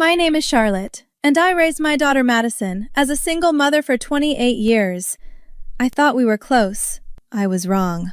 My name is Charlotte, and I raised my daughter Madison as a single mother for 28 years. I thought we were close. I was wrong.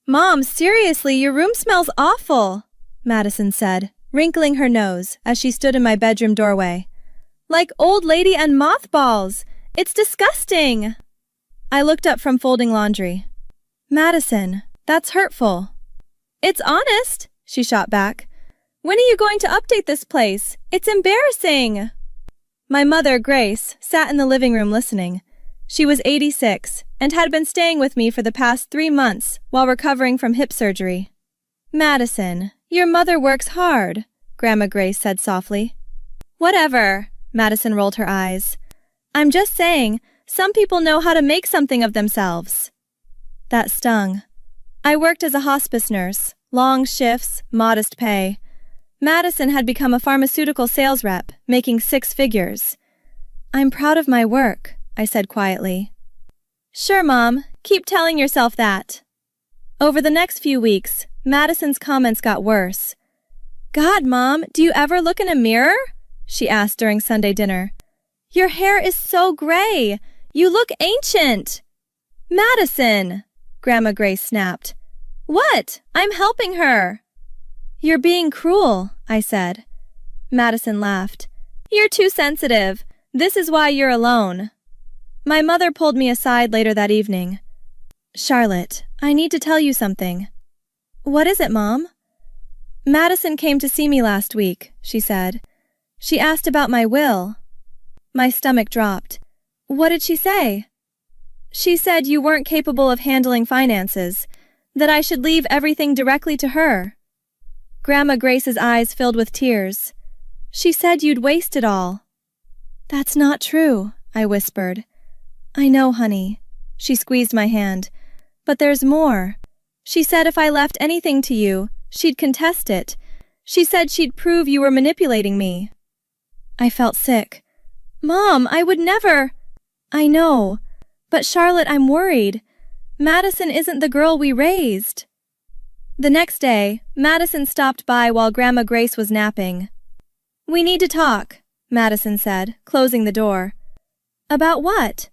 Mom, seriously, your room smells awful, Madison said, wrinkling her nose as she stood in my bedroom doorway. Like old lady and mothballs. It's disgusting. I looked up from folding laundry. Madison, that's hurtful. It's honest, she shot back. When are you going to update this place? It's embarrassing. My mother, Grace, sat in the living room listening. She was 86 and had been staying with me for the past 3 months while recovering from hip surgery. Madison, your mother works hard, Grandma Grace said softly. Whatever, Madison rolled her eyes. I'm just saying, some people know how to make something of themselves. That stung. I worked as a hospice nurse, long shifts, modest pay. Madison had become a pharmaceutical sales rep, making 6 figures. I'm proud of my work, I said quietly. Sure, Mom. Keep telling yourself that. Over the next few weeks, Madison's comments got worse. God, Mom, do you ever look in a mirror? She asked during Sunday dinner. Your hair is so gray. You look ancient. Madison, Grandma Grace snapped. What? I'm helping her. You're being cruel, I said. Madison laughed. You're too sensitive. This is why you're alone. My mother pulled me aside later that evening. Charlotte, I need to tell you something. What is it, Mom? Madison came to see me last week, she said. She asked about my will. My stomach dropped. What did she say? She said you weren't capable of handling finances, that I should leave everything directly to her. Grandma Grace's eyes filled with tears. She said you'd waste it all. That's not true, I whispered. I know, honey. She squeezed my hand. But there's more. She said if I left anything to you, she'd contest it. She said she'd prove you were manipulating me. I felt sick. Mom, I would never. I know. But Charlotte, I'm worried. Madison isn't the girl we raised. The next day, Madison stopped by while Grandma Grace was napping. We need to talk, Madison said, closing the door. About what?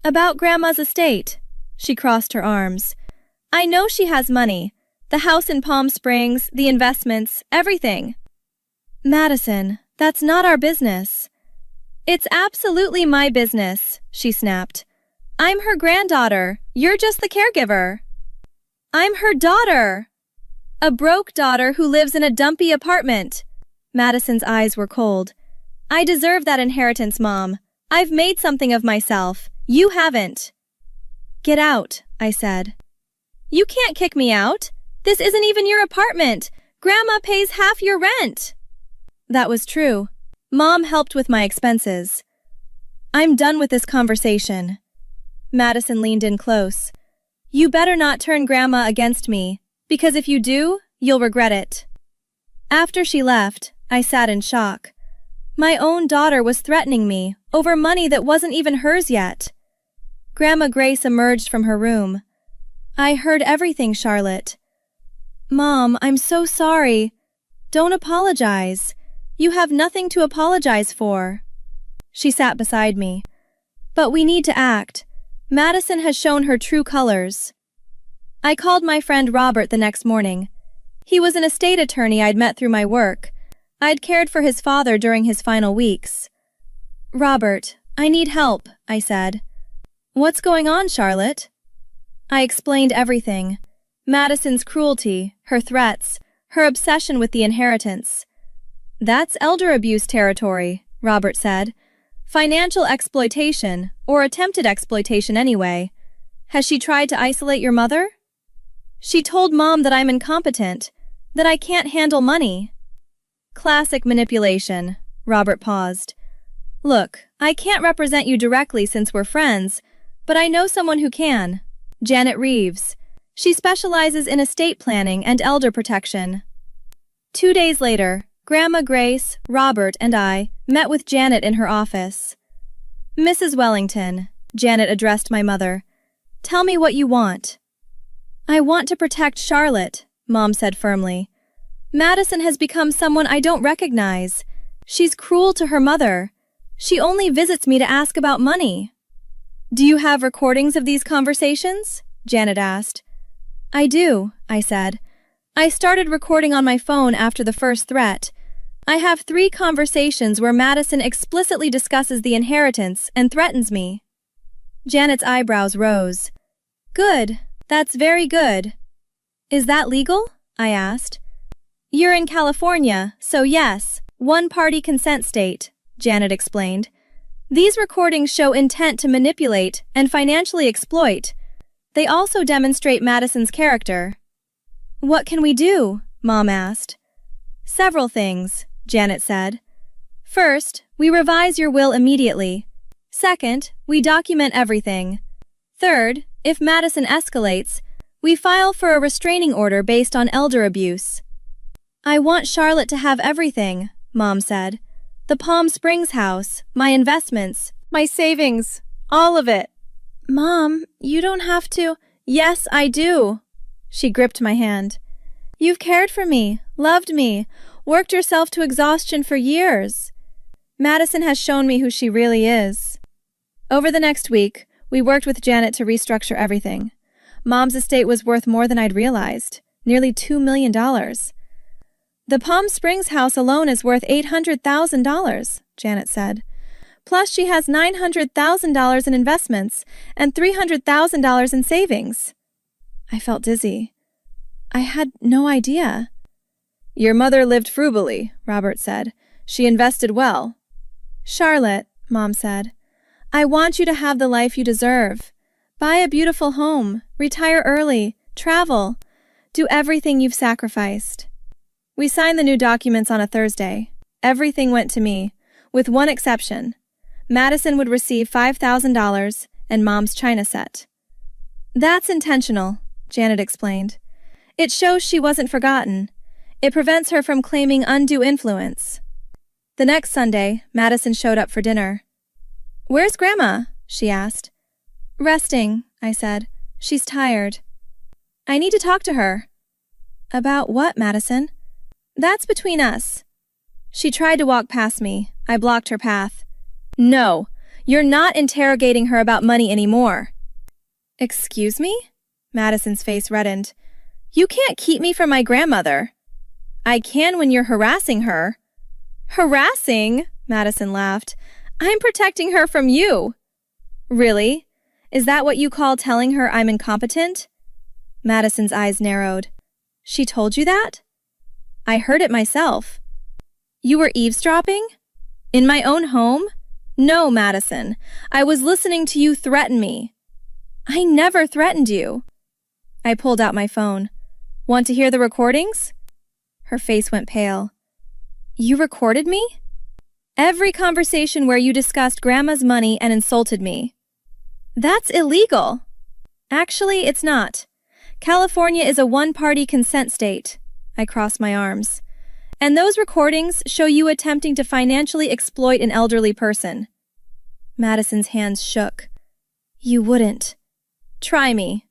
About Grandma's estate. She crossed her arms. I know she has money. The house in Palm Springs, the investments, everything. Madison, that's not our business. It's absolutely my business, she snapped. I'm her granddaughter. You're just the caregiver. I'm her daughter. A broke daughter who lives in a dumpy apartment. Madison's eyes were cold. I deserve that inheritance, Mom. I've made something of myself. You haven't. Get out, I said. You can't kick me out. This isn't even your apartment. Grandma pays half your rent. That was true. Mom helped with my expenses. I'm done with this conversation. Madison leaned in close. You better not turn Grandma against me, because if you do, you'll regret it. After she left, I sat in shock. My own daughter was threatening me over money that wasn't even hers yet. Grandma Grace emerged from her room. I heard everything, Charlotte. Mom, I'm so sorry. Don't apologize. You have nothing to apologize for. She sat beside me. But we need to act. Madison has shown her true colors. I called my friend Robert the next morning. He was an estate attorney I'd met through my work. I'd cared for his father during his final weeks. Robert, I need help, I said. What's going on, Charlotte? I explained everything. Madison's cruelty, her threats, her obsession with the inheritance. That's elder abuse territory, Robert said. Financial exploitation, or attempted exploitation anyway. Has she tried to isolate your mother? She told Mom that I'm incompetent, that I can't handle money. Classic manipulation, Robert paused. Look, I can't represent you directly since we're friends, but I know someone who can. Janet Reeves. She specializes in estate planning and elder protection. 2 days later, Grandma Grace, Robert, and I met with Janet in her office. Mrs. Wellington, Janet addressed my mother. Tell me what you want. I want to protect Charlotte, Mom said firmly. Madison has become someone I don't recognize. She's cruel to her mother. She only visits me to ask about money. Do you have recordings of these conversations? Janet asked. I do, I said. I started recording on my phone after the first threat. I have 3 conversations where Madison explicitly discusses the inheritance and threatens me. Janet's eyebrows rose. Good. That's very good. Is that legal? I asked. You're in California, so yes, one-party consent state, Janet explained. These recordings show intent to manipulate and financially exploit. They also demonstrate Madison's character. What can we do? Mom asked. Several things, Janet said. First, we revise your will immediately. Second, we document everything. Third, if Madison escalates, we file for a restraining order based on elder abuse. I want Charlotte to have everything, Mom said. The Palm Springs house, my investments, my savings, all of it. Mom, you don't have to. Yes, I do. She gripped my hand. You've cared for me, loved me, worked yourself to exhaustion for years. Madison has shown me who she really is. Over the next week, we worked with Janet to restructure everything. Mom's estate was worth more than I'd realized, nearly $2 million. The Palm Springs house alone is worth $800,000, Janet said. Plus she has $900,000 in investments and $300,000 in savings. I felt dizzy. I had no idea. Your mother lived frugally, Robert said. She invested well. Charlotte, Mom said, I want you to have the life you deserve. Buy a beautiful home, retire early, travel, do everything you've sacrificed. We signed the new documents on a Thursday. Everything went to me, with one exception. Madison would receive $5,000 and Mom's china set. That's intentional, Janet explained. It shows she wasn't forgotten. It prevents her from claiming undue influence. The next Sunday, Madison showed up for dinner. Where's Grandma? She asked. Resting, I said. She's tired. I need to talk to her. About what, Madison? That's between us. She tried to walk past me. I blocked her path. No, you're not interrogating her about money anymore. Excuse me? Madison's face reddened. You can't keep me from my grandmother. I can when you're harassing her. Harassing? Madison laughed. I'm protecting her from you. Really? Is that what you call telling her I'm incompetent? Madison's eyes narrowed. She told you that? I heard it myself. You were eavesdropping? In my own home? No, Madison. I was listening to you threaten me. I never threatened you. I pulled out my phone. Want to hear the recordings? Her face went pale. You recorded me? Every conversation where you discussed Grandma's money and insulted me. That's illegal. Actually, it's not. California is a one-party consent state. I crossed my arms. And those recordings show you attempting to financially exploit an elderly person. Madison's hands shook. You wouldn't. Try me.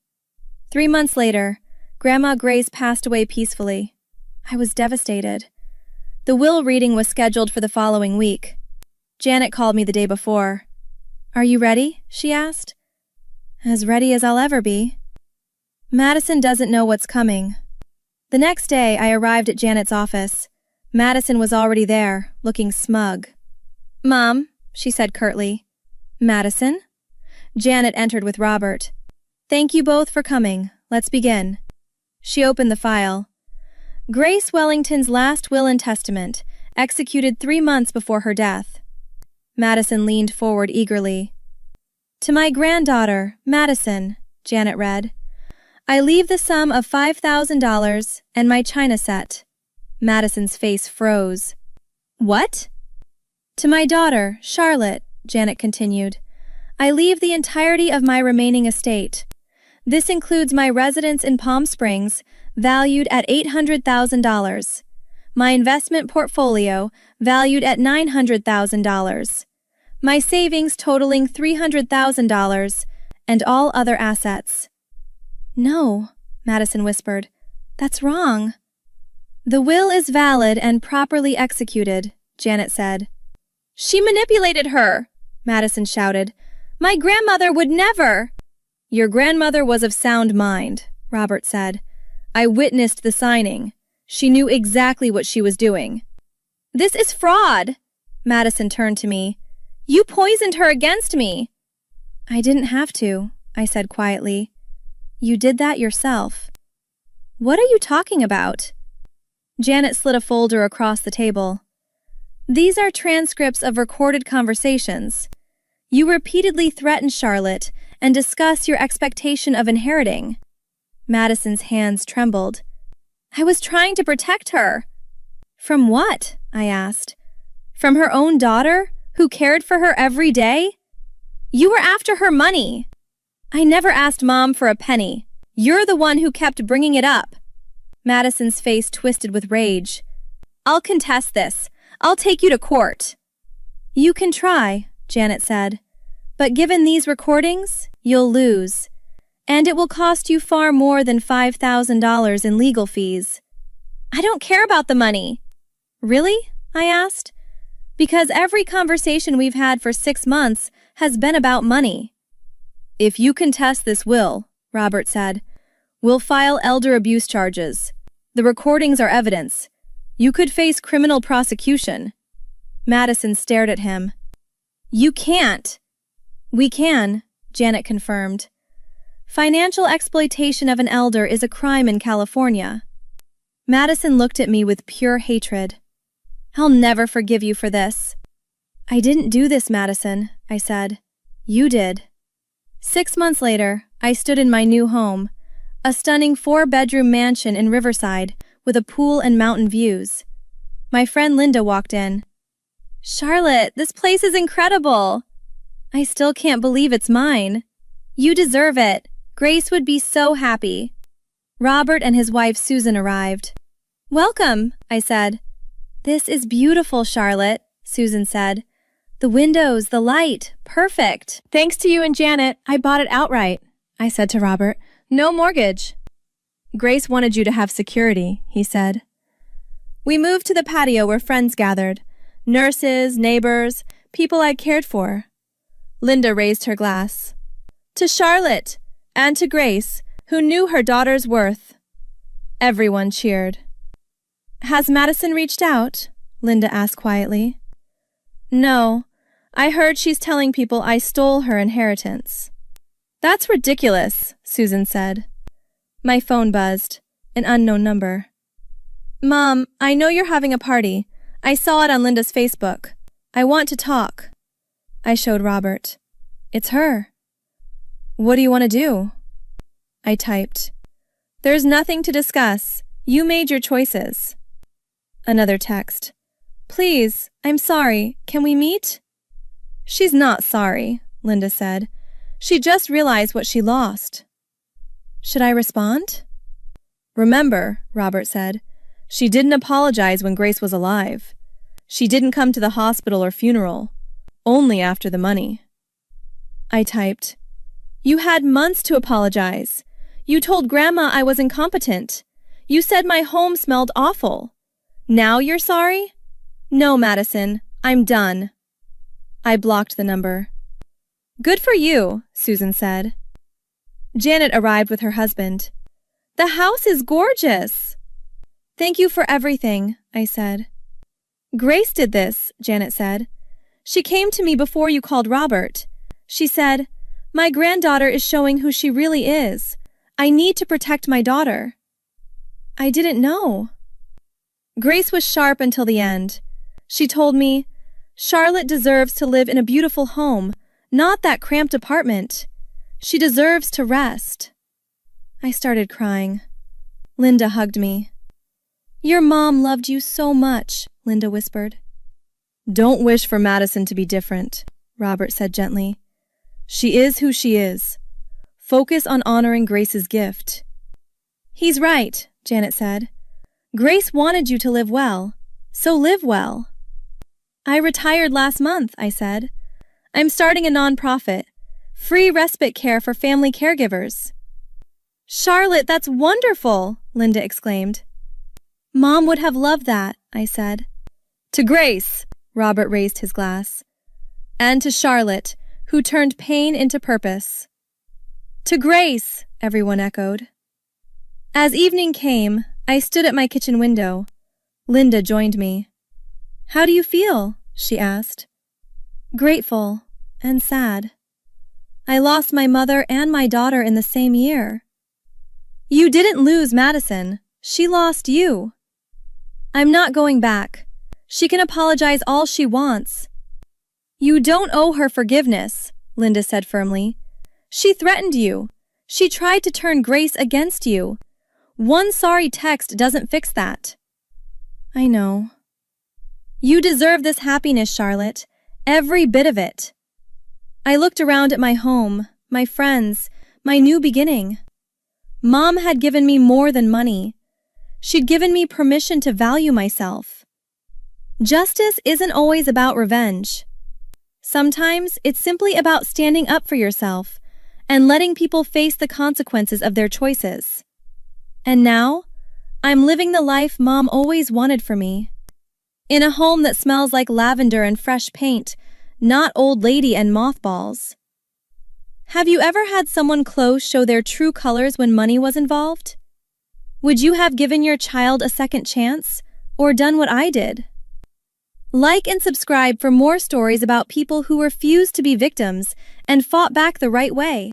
3 months later, Grandma Grace passed away peacefully. I was devastated. The will reading was scheduled for the following week. Janet called me the day before. Are you ready? She asked. As ready as I'll ever be. Madison doesn't know what's coming. The next day, I arrived at Janet's office. Madison was already there, looking smug. Mom, she said curtly. Madison? Janet entered with Robert. Thank you both for coming. Let's begin. She opened the file. Grace Wellington's last will and testament, executed 3 months before her death. Madison leaned forward eagerly. To my granddaughter, Madison, Janet read. I leave the sum of $5,000 and my china set. Madison's face froze. What? To my daughter, Charlotte, Janet continued. I leave the entirety of my remaining estate. This includes my residence in Palm Springs, valued at $800,000. My investment portfolio, valued at $900,000. My savings totaling $300,000, and all other assets. No, Madison whispered. That's wrong. The will is valid and properly executed, Janet said. She manipulated her, Madison shouted. My grandmother would never. Your grandmother was of sound mind, Robert said. I witnessed the signing. She knew exactly what she was doing. This is fraud. Madison turned to me. You poisoned her against me. I didn't have to, I said quietly. You did that yourself. What are you talking about? Janet slid a folder across the table. These are transcripts of recorded conversations. You repeatedly threatened Charlotte and discussed your expectation of inheriting. Madison's hands trembled. I was trying to protect her. From what? I asked. From her own daughter, who cared for her every day? You were after her money. I never asked Mom for a penny. You're the one who kept bringing it up. Madison's face twisted with rage. I'll contest this. I'll take you to court. You can try, Janet said. But given these recordings, you'll lose. And it will cost you far more than $5,000 in legal fees. I don't care about the money. Really? I asked. Because every conversation we've had for 6 months has been about money. If you contest this will, Robert said, we'll file elder abuse charges. The recordings are evidence. You could face criminal prosecution. Madison stared at him. You can't. We can, Janet confirmed. Financial exploitation of an elder is a crime in California. Madison looked at me with pure hatred. I'll never forgive you for this. I didn't do this, Madison, I said. You did. 6 months later, I stood in my new home, a stunning 4-bedroom mansion in Riverside with a pool and mountain views. My friend Linda walked in. Charlotte, this place is incredible. I still can't believe it's mine. You deserve it. Grace would be so happy. Robert and his wife Susan arrived. Welcome, I said. This is beautiful, Charlotte, Susan said. The windows, the light, perfect. Thanks to you and Janet, I bought it outright, I said to Robert. No mortgage. Grace wanted you to have security, he said. We moved to the patio where friends gathered. Nurses, neighbors, people I'd cared for. Linda raised her glass. To Charlotte, and to Grace, who knew her daughter's worth. Everyone cheered. Has Madison reached out? Linda asked quietly. No. I heard she's telling people I stole her inheritance. That's ridiculous, Susan said. My phone buzzed. An unknown number. Mom, I know you're having a party. I saw it on Linda's Facebook. I want to talk. I showed Robert. It's her. What do you want to do? I typed. There's nothing to discuss. You made your choices. Another text. Please, I'm sorry. Can we meet? She's not sorry, Linda said. She just realized what she lost. Should I respond? Remember, Robert said, she didn't apologize when Grace was alive. She didn't come to the hospital or funeral. Only after the money. I typed. You had months to apologize. You told Grandma I was incompetent. You said my home smelled awful. Now you're sorry? No, Madison, I'm done. I blocked the number. Good for you, Susan said. Janet arrived with her husband. The house is gorgeous. Thank you for everything, I said. Grace did this, Janet said. She came to me before you called Robert. She said, my granddaughter is showing who she really is. I need to protect my daughter. I didn't know. Grace was sharp until the end. She told me, Charlotte deserves to live in a beautiful home, not that cramped apartment. She deserves to rest. I started crying. Linda hugged me. Your mom loved you so much, Linda whispered. Don't wish for Madison to be different, Robert said gently. She is who she is. Focus on honoring Grace's gift. He's right, Janet said. Grace wanted you to live well, so live well. I retired last month, I said. I'm starting a nonprofit, free respite care for family caregivers. Charlotte, that's wonderful, Linda exclaimed. Mom would have loved that, I said. To Grace, Robert raised his glass. And to Charlotte, who turned pain into purpose. To Grace, everyone echoed. As evening came, I stood at my kitchen window. Linda joined me. How do you feel? She asked. Grateful and sad. I lost my mother and my daughter in the same year. You didn't lose Madison. She lost you. I'm not going back. She can apologize all she wants. You don't owe her forgiveness, Linda said firmly. She threatened you. She tried to turn Grace against you. One sorry text doesn't fix that. I know. You deserve this happiness, Charlotte. Every bit of it. I looked around at my home, my friends, my new beginning. Mom had given me more than money. She'd given me permission to value myself. Justice isn't always about revenge. Sometimes it's simply about standing up for yourself and letting people face the consequences of their choices. And now, I'm living the life Mom always wanted for me. In a home that smells like lavender and fresh paint, not old lady and mothballs. Have you ever had someone close show their true colors when money was involved? Would you have given your child a second chance, or done what I did? Like and subscribe for more stories about people who refused to be victims and fought back the right way.